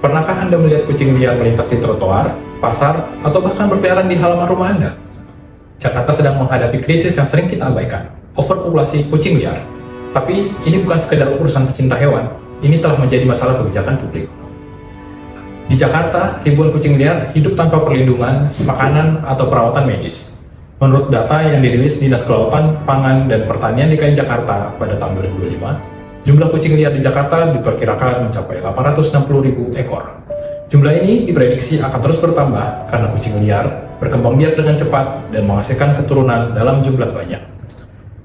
Pernahkah Anda melihat kucing liar melintas di trotoar, pasar, atau bahkan berkeliaran di halaman rumah Anda? Jakarta sedang menghadapi krisis yang sering kita abaikan, overpopulasi kucing liar. Tapi ini bukan sekedar urusan pecinta hewan, ini telah menjadi masalah kebijakan publik. Di Jakarta, ribuan kucing liar hidup tanpa perlindungan, makanan, atau perawatan medis. Menurut data yang dirilis Dinas Kelautan, Pangan, dan Pertanian DKI Jakarta pada tahun 2025, jumlah kucing liar di Jakarta diperkirakan mencapai 860.000 ekor. Jumlah ini diprediksi akan terus bertambah karena kucing liar berkembang biak dengan cepat dan menghasilkan keturunan dalam jumlah banyak.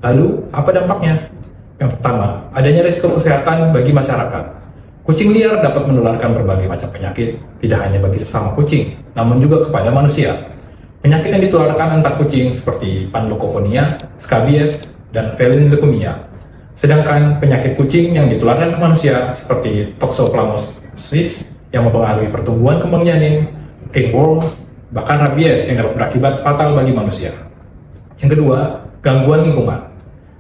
Lalu, apa dampaknya? Yang pertama, adanya risiko kesehatan bagi masyarakat. Kucing liar dapat menularkan berbagai macam penyakit, tidak hanya bagi sesama kucing, namun juga kepada manusia. Penyakit yang ditularkan antar kucing seperti panleukoponia, skabies, dan felin leukemia. Sedangkan penyakit kucing yang ditularkan ke manusia seperti toxoplasmosis yang mempengaruhi pertumbuhan kembang janin, ringworm, bahkan rabies yang dapat berakibat fatal bagi manusia. Yang kedua, gangguan lingkungan.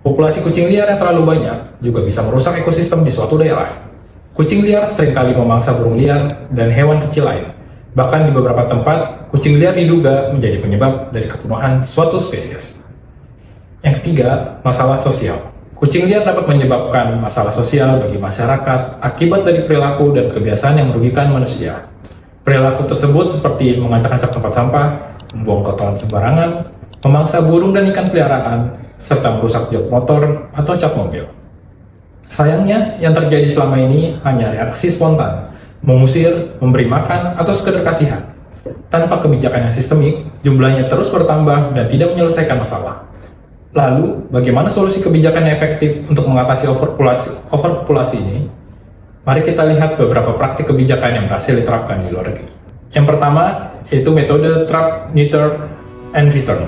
Populasi kucing liar yang terlalu banyak juga bisa merusak ekosistem di suatu daerah. Kucing liar seringkali memangsa burung liar dan hewan kecil lain. Bahkan di beberapa tempat, kucing liar diduga menjadi penyebab dari kepunahan suatu spesies. Yang ketiga, masalah sosial. Kucing liar dapat menyebabkan masalah sosial bagi masyarakat akibat dari perilaku dan kebiasaan yang merugikan manusia. Perilaku tersebut seperti mengacak-acak tempat sampah, membuang kotoran sembarangan, memangsa burung dan ikan peliharaan, serta merusak jok motor atau cat mobil. Sayangnya, yang terjadi selama ini hanya reaksi spontan, mengusir, memberi makan, atau sekedar kasihan. Tanpa kebijakan yang sistemik, jumlahnya terus bertambah dan tidak menyelesaikan masalah. Lalu, bagaimana solusi kebijakan yang efektif untuk mengatasi overpopulasi ini? Mari kita lihat beberapa praktik kebijakan yang berhasil diterapkan di luar negeri. Yang pertama, yaitu metode Trap, Neuter, and Return.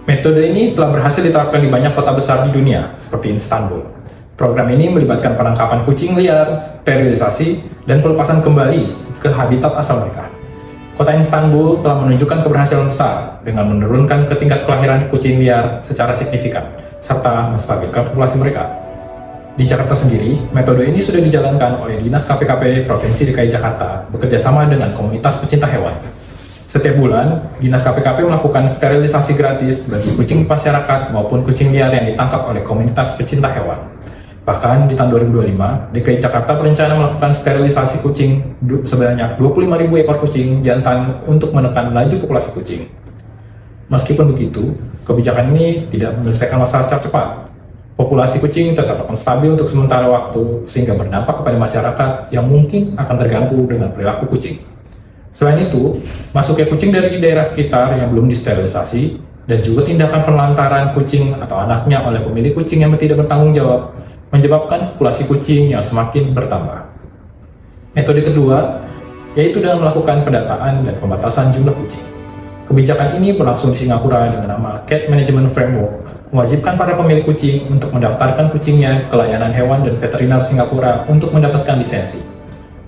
Metode ini telah berhasil diterapkan di banyak kota besar di dunia, seperti Istanbul. Program ini melibatkan penangkapan kucing liar, sterilisasi, dan pelepasan kembali ke habitat asal mereka. Kota Istanbul telah menunjukkan keberhasilan besar dengan menurunkan tingkat kelahiran kucing liar secara signifikan, serta menstabilkan populasi mereka. Di Jakarta sendiri, metode ini sudah dijalankan oleh Dinas KPKP Provinsi DKI Jakarta bekerjasama dengan komunitas pecinta hewan. Setiap bulan, Dinas KPKP melakukan sterilisasi gratis bagi kucing masyarakat maupun kucing liar yang ditangkap oleh komunitas pecinta hewan. Bahkan di tahun 2025, DKI Jakarta berencana melakukan sterilisasi kucing sebanyak 25.000 ekor kucing jantan untuk menekan laju populasi kucing. Meskipun begitu, kebijakan ini tidak menyelesaikan masalah secara cepat. Populasi kucing tetap akan stabil untuk sementara waktu, sehingga berdampak kepada masyarakat yang mungkin akan terganggu dengan perilaku kucing. Selain itu, masuknya kucing dari daerah sekitar yang belum disterilisasi, dan juga tindakan penelantaran kucing atau anaknya oleh pemilik kucing yang tidak bertanggung jawab, menyebabkan populasi kucing yang semakin bertambah. Metode kedua, yaitu dengan melakukan pendataan dan pembatasan jumlah kucing. Kebijakan ini berlangsung di Singapura dengan nama Cat Management Framework, mewajibkan para pemilik kucing untuk mendaftarkan kucingnya ke layanan hewan dan veteriner Singapura untuk mendapatkan lisensi.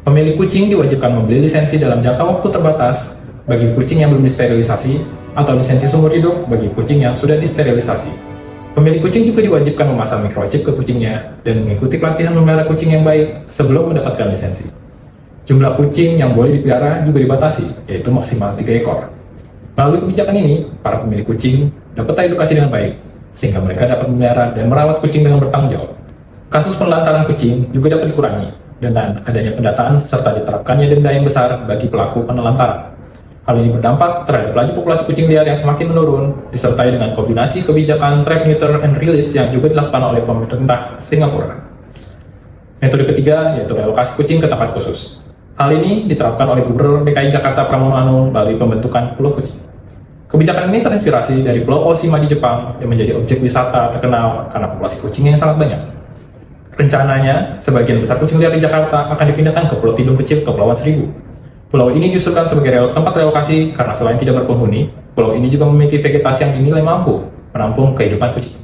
Pemilik kucing diwajibkan membeli lisensi dalam jangka waktu terbatas bagi kucing yang belum disterilisasi atau lisensi seumur hidup bagi kucing yang sudah disterilisasi. Pemilik kucing juga diwajibkan memasang microchip ke kucingnya dan mengikuti pelatihan memelihara kucing yang baik sebelum mendapatkan lisensi. Jumlah kucing yang boleh dipelihara juga dibatasi, yaitu maksimal 3 ekor. Melalui kebijakan ini, para pemilik kucing dapat teredukasi dengan baik, sehingga mereka dapat memelihara dan merawat kucing dengan bertanggung jawab. Kasus penelantaran kucing juga dapat dikurangi dengan adanya pendataan serta diterapkannya denda yang besar bagi pelaku penelantaran. Hal ini berdampak terhadap laju populasi kucing liar yang semakin menurun, disertai dengan kombinasi kebijakan Trap, Neuter, and Release yang juga dilakukan oleh pemerintah Singapura. Metode ketiga yaitu relokasi kucing ke tempat khusus. Hal ini diterapkan oleh Gubernur DKI Jakarta Pramono Anung melalui pembentukan Pulau Kucing. Kebijakan ini terinspirasi dari Pulau Oshima di Jepang yang menjadi objek wisata terkenal karena populasi kucing yang sangat banyak. Rencananya, sebagian besar kucing liar di Jakarta akan dipindahkan ke Pulau Tidung kecil Kepulauan Seribu. Pulau ini diusulkan sebagai tempat relokasi karena selain tidak berpenghuni, pulau ini juga memiliki vegetasi yang dinilai mampu menampung kehidupan kucing.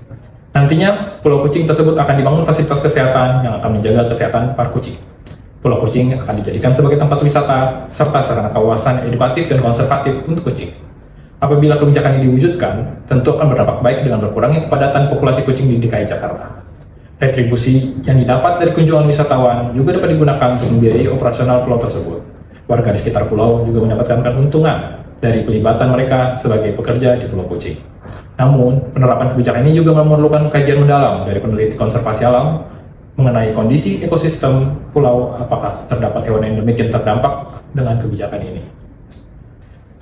Nantinya, pulau kucing tersebut akan dibangun fasilitas kesehatan yang akan menjaga kesehatan para kucing. Pulau kucing akan dijadikan sebagai tempat wisata, serta sarana kawasan edukatif dan konservatif untuk kucing. Apabila kebijakan ini diwujudkan, tentu akan berdampak baik dengan berkurangnya kepadatan populasi kucing di DKI Jakarta. Retribusi yang didapat dari kunjungan wisatawan juga dapat digunakan untuk membiayai operasional pulau tersebut. Warga di sekitar pulau juga mendapatkan keuntungan dari pelibatan mereka sebagai pekerja di Pulau Kucing. Namun, penerapan kebijakan ini juga memerlukan kajian mendalam dari peneliti konservasi alam mengenai kondisi ekosistem pulau, apakah terdapat hewan endemik yang terdampak dengan kebijakan ini.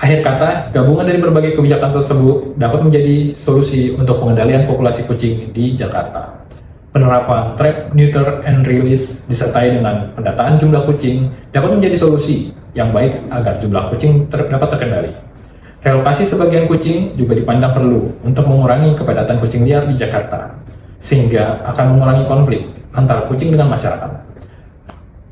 Akhir kata, gabungan dari berbagai kebijakan tersebut dapat menjadi solusi untuk pengendalian populasi kucing di Jakarta. Penerapan trap, neuter, and release disertai dengan pendataan jumlah kucing dapat menjadi solusi yang baik agar jumlah kucing dapat terkendali. Relokasi sebagian kucing juga dipandang perlu untuk mengurangi kepadatan kucing liar di Jakarta, sehingga akan mengurangi konflik antara kucing dengan masyarakat.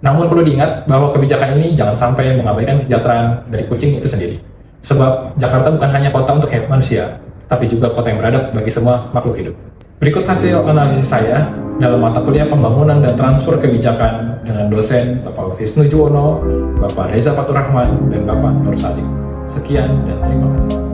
Namun perlu diingat bahwa kebijakan ini jangan sampai mengabaikan kesejahteraan dari kucing itu sendiri. Sebab Jakarta bukan hanya kota untuk manusia, tapi juga kota yang beradab bagi semua makhluk hidup. Berikut hasil analisis saya dalam mata kuliah pembangunan dan transfer kebijakan dengan dosen Bapak Wisnu Juwono, Bapak Reza Faturrahman, dan Bapak Nur Sadik. Sekian dan terima kasih.